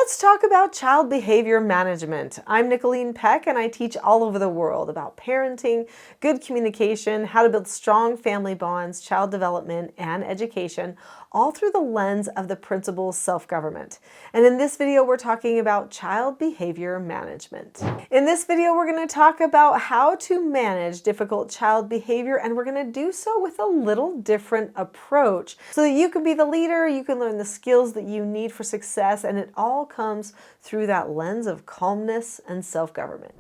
Let's talk about child behavior management. I'm Nicholeen Peck, and I teach all over the world about parenting, good communication, how to build strong family bonds, child development, and education, all through the lens of the principles self-government. And in this video, we're talking about child behavior management. In this video, we're going to talk about how to manage difficult child behavior, and we're going to do so with a little different approach so that you can be the leader, you can learn the skills that you need for success, and it all comes through that lens of calmness and self-government.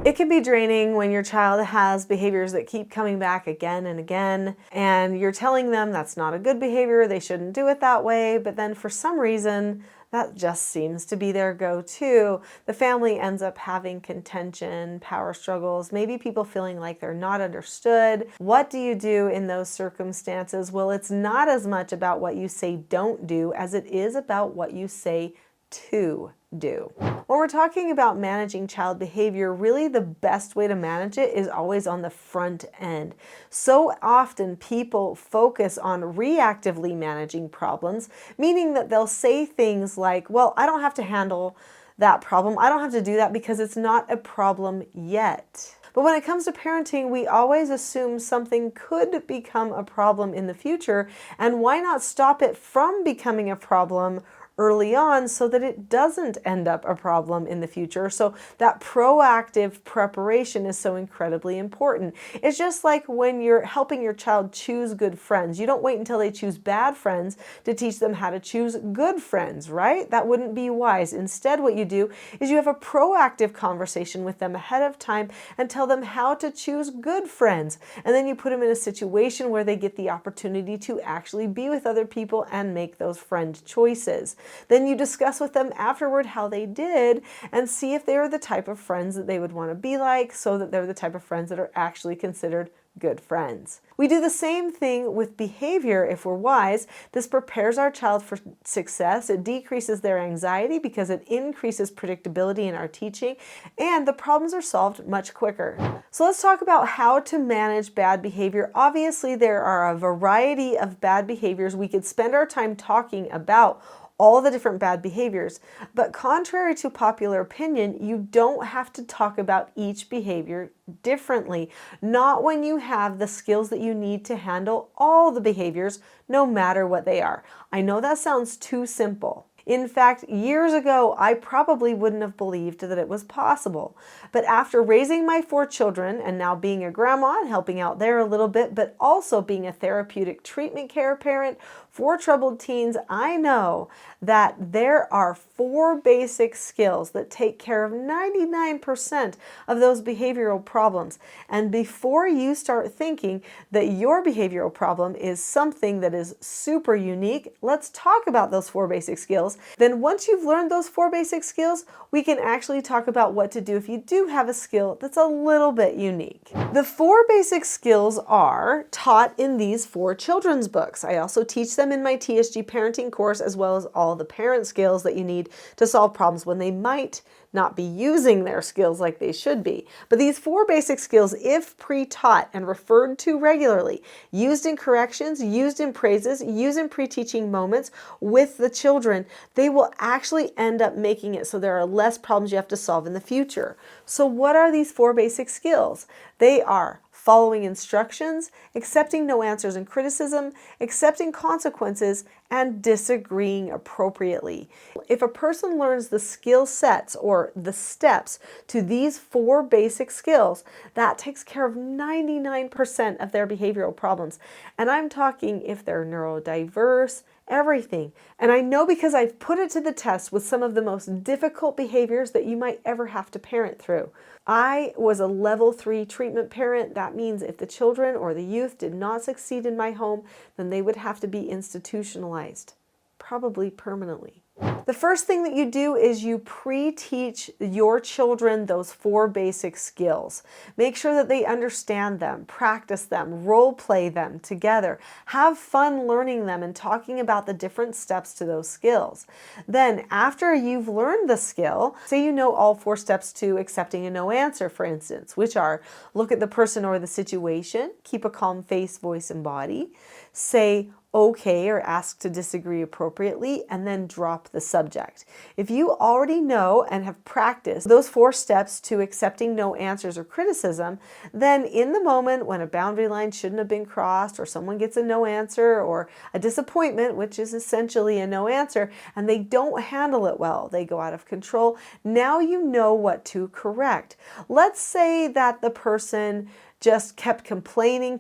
It can be draining when your child has behaviors that keep coming back again and again, and you're telling them that's not a good behavior, they shouldn't do it that way, but then for some reason, that just seems to be their go-to. The family ends up having contention, power struggles, maybe people feeling like they're not understood. What do you do in those circumstances? Well, it's not as much about what you say don't do as it is about what you say to do. When we're talking about managing child behavior, really the best way to manage it is always on the front end. So often people focus on reactively managing problems, meaning that they'll say things like, well, I don't have to handle that problem. I don't have to do that because it's not a problem yet. But when it comes to parenting, we always assume something could become a problem in the future, and why not stop it from becoming a problem early on so that it doesn't end up a problem in the future. So that proactive preparation is so incredibly important. It's just like when you're helping your child choose good friends. You don't wait until they choose bad friends to teach them how to choose good friends, right? That wouldn't be wise. Instead, what you do is you have a proactive conversation with them ahead of time and tell them how to choose good friends. And then you put them in a situation where they get the opportunity to actually be with other people and make those friend choices. Then you discuss with them afterward how they did and see if they are the type of friends that they would want to be like, so that they're the type of friends that are actually considered good friends. We do the same thing with behavior if we're wise. This prepares our child for success. It decreases their anxiety because it increases predictability in our teaching, and the problems are solved much quicker. So let's talk about how to manage bad behavior. Obviously, there are a variety of bad behaviors. We could spend our time talking about all the different bad behaviors, but contrary to popular opinion, you don't have to talk about each behavior differently, not when you have the skills that you need to handle all the behaviors, no matter what they are. I know that sounds too simple. In fact, years ago, I probably wouldn't have believed that it was possible. But after raising my 4 children and now being a grandma and helping out there a little bit, but also being a therapeutic treatment care parent for troubled teens, I know that there are 4 basic skills that take care of 99% of those behavioral problems. And before you start thinking that your behavioral problem is something that is super unique, let's talk about those 4 basic skills. Then once you've learned those 4 basic skills, we can actually talk about what to do if you do have a skill that's a little bit unique. The 4 basic skills are taught in these 4 children's books. I also teach them in my TSG parenting course, as well as all the parent skills that you need to solve problems when they might not be using their skills like they should be. But these 4 basic skills, if pre-taught and referred to regularly, used in corrections, used in praises, used in pre-teaching moments with the children, they will actually end up making it so there are less problems you have to solve in the future. So what are these 4 basic skills? They are following instructions, accepting no answers and criticism, accepting consequences, and disagreeing appropriately. If a person learns the skill sets or the steps to these 4 basic skills, that takes care of 99% of their behavioral problems. And I'm talking if they're neurodiverse, everything. And I know because I've put it to the test with some of the most difficult behaviors that you might ever have to parent through. I was a level 3 treatment parent. That means if the children or the youth did not succeed in my home, then they would have to be institutionalized, probably permanently. The first thing that you do is you pre-teach your children those 4 basic skills. Make sure that they understand them, practice them, role play them together. Have fun learning them and talking about the different steps to those skills. Then after you've learned the skill, say you know all 4 steps to accepting a no answer, for instance, which are look at the person or the situation, keep a calm face, voice, and body, say okay or ask to disagree appropriately, and then drop the subject. If you already know and have practiced those 4 steps to accepting no answers or criticism, then in the moment when a boundary line shouldn't have been crossed, or someone gets a no answer or a disappointment, which is essentially a no answer, and they don't handle it well, they go out of control, now you know what to correct. Let's say that the person just kept complaining.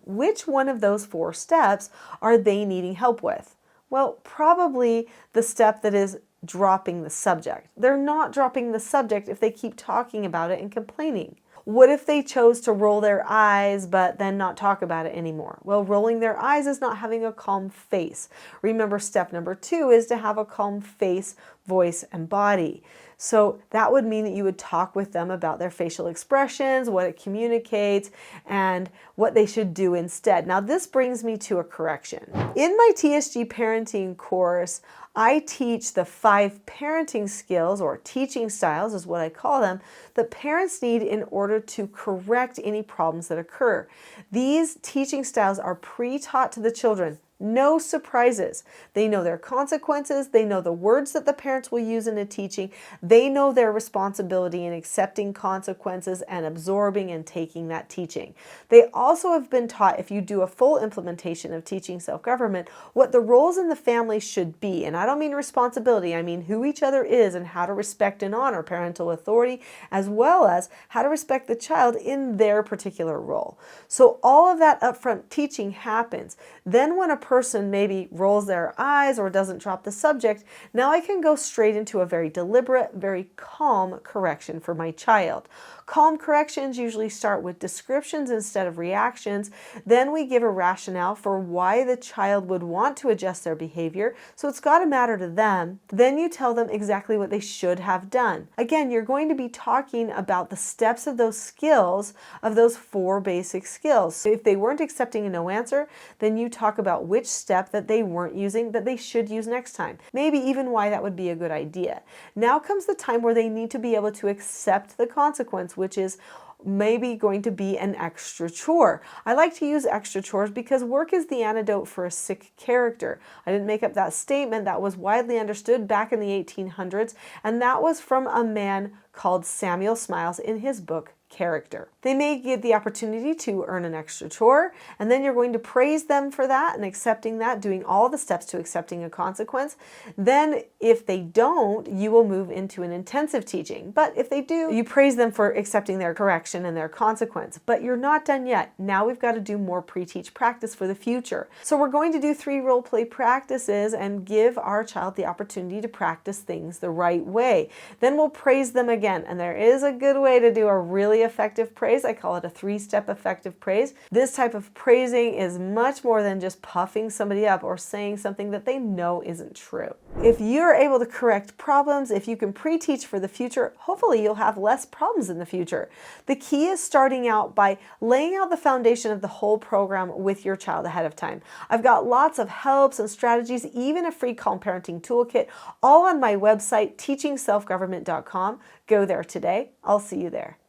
Which one of those 4 steps are they needing help with? Well, probably the step that is dropping the subject. They're not dropping the subject if they keep talking about it and complaining. What if they chose to roll their eyes but then not talk about it anymore? Well, rolling their eyes is not having a calm face. Remember, step number 2 is to have a calm face, voice, and body. So that would mean that you would talk with them about their facial expressions, what it communicates, and what they should do instead. Now, this brings me to a correction. In my TSG parenting course, I teach the 5 parenting skills, or teaching styles is what I call them, that parents need in order to correct any problems that occur. These teaching styles are pre-taught to the children. No surprises. They know their consequences. They know the words that the parents will use in a teaching. They know their responsibility in accepting consequences and absorbing and taking that teaching. They also have been taught, if you do a full implementation of teaching self-government, what the roles in the family should be. And I don't mean responsibility. I mean who each other is and how to respect and honor parental authority, as well as how to respect the child in their particular role. So all of that upfront teaching happens. Then when a person maybe rolls their eyes or doesn't drop the subject, now I can go straight into a very deliberate, very calm correction for my child. Calm corrections usually start with descriptions instead of reactions. Then we give a rationale for why the child would want to adjust their behavior, so it's got to matter to them. Then you tell them exactly what they should have done. Again, you're going to be talking about the steps of those skills, of those 4 basic skills. So if they weren't accepting a no answer, then you talk about which step that they weren't using that they should use next time. Maybe even why that would be a good idea. Now comes the time where they need to be able to accept the consequence, which is maybe going to be an extra chore. I like to use extra chores because work is the antidote for a sick character. I didn't make up that statement. That was widely understood back in the 1800s, and that was from a man called Samuel Smiles in his book, Character. They may get the opportunity to earn an extra chore, and then you're going to praise them for that and accepting that, doing all the steps to accepting a consequence. Then if they don't, you will move into an intensive teaching. But if they do, you praise them for accepting their correction and their consequence. But you're not done yet. Now we've got to do more pre-teach practice for the future. So we're going to do 3 role play practices and give our child the opportunity to practice things the right way. Then we'll praise them again. And there is a good way to do a really effective praise. I call it a 3-step effective praise. This type of praising is much more than just puffing somebody up or saying something that they know isn't true. If you're able to correct problems, if you can pre-teach for the future, hopefully you'll have less problems in the future. The key is starting out by laying out the foundation of the whole program with your child ahead of time. I've got lots of helps and strategies, even a free calm parenting toolkit, all on my website, teachingselfgovernment.com. Go there today. I'll see you there.